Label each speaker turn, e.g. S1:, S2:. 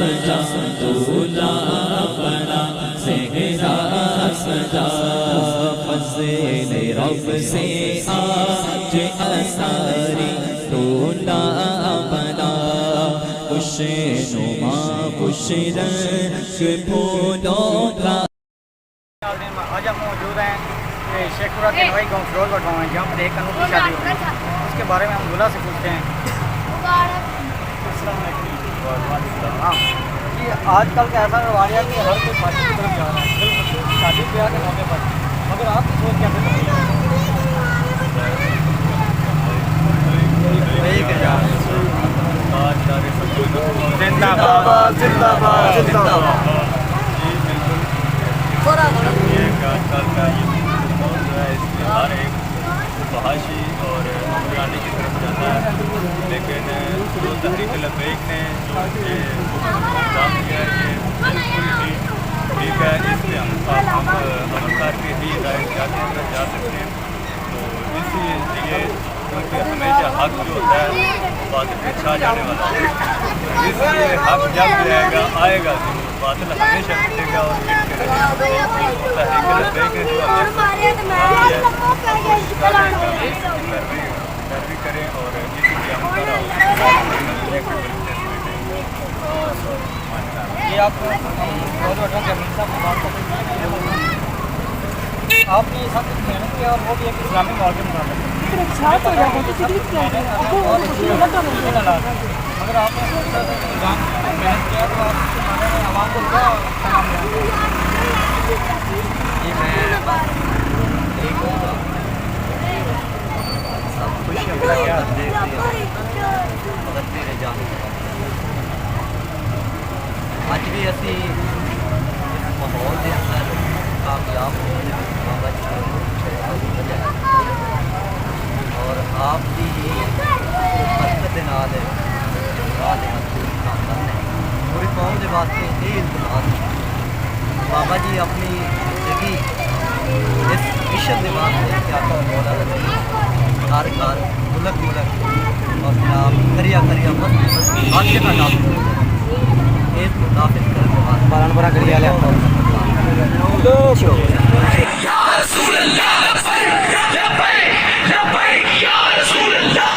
S1: سجا دولا بنا صحرا سجا فضل رب سے آج اثاری دولا بنا خوش نما خوش رنگ پھولوں کا
S2: آج ہم موجود ہیں شیخ پورہ کے نوائی گاؤں فیروز بٹوا میں جہاں پر ایک انوکھی شادی ہوئی اس کے بارے میں ہم دولہا سے پوچھتے ہیں۔ السلام علیکم۔ جی آج کل کا ایسا رواج ہے کہ ہر کوئی پارٹی کی طرف جا رہا ہے شادی بیاہ کے موقع پر، مگر آپ کی سوچ کیسے ہے؟ زندہ باد زندہ باد زندہ باد۔
S3: جی بالکل یہ آج کل کا یہ موضوع جو ہے اس میں ہر ایک فحاشی اور حکمرانی کی طرف جاتا ہے، لیکن جو تحریک لبیک نے جو یہ کام کیا ہے یہ بالکل ہی ٹھیک ہے، اس پہ ہم عمل کر کے ہی ہدایت جاتے ہیں جا سکتے ہیں۔ تو اسی لیے کیونکہ ہمیشہ حق جو ہوتا ہے باطل پہ چھا جانے والا ہے، اس لیے حق جب رہے گا آئے گا تو باطل ہمیشہ مٹے گا اور مٹ کے رہے گا۔ تحریک لبیک نے جو ہمیں پیروی کریں اور اسی کی ہم کرا
S2: یہ آپ کو روز وٹوں کے امین صاحب سے بات کرتے ہیں، آپ نے سب کچھ محنت کیا اور وہ بھی ایک اسلامی ماحول کے مطابق مگر آپ نے محنت کیا تو آپ عوام کو کیا پیغام دیا؟
S4: جی میں ایک سب خوش دیکھ مگر تیرے جانے اج بھی اسی اس ماحول کے اندر کامیاب ہونے اور آپ کی برکت دے نال پوری قوم کے واسطے یہ التماس بابا جی اپنی زندگی اس مشن کے واسطے کہ آپ مولا ہر گھر ملک ملک اور جناب کریا کریا بس حادثے کا نام ایک نافذ کرنے کے بعد
S2: باران برا کریا لیا
S1: یا رسول اللہ لبیک لبیک یا رسول اللہ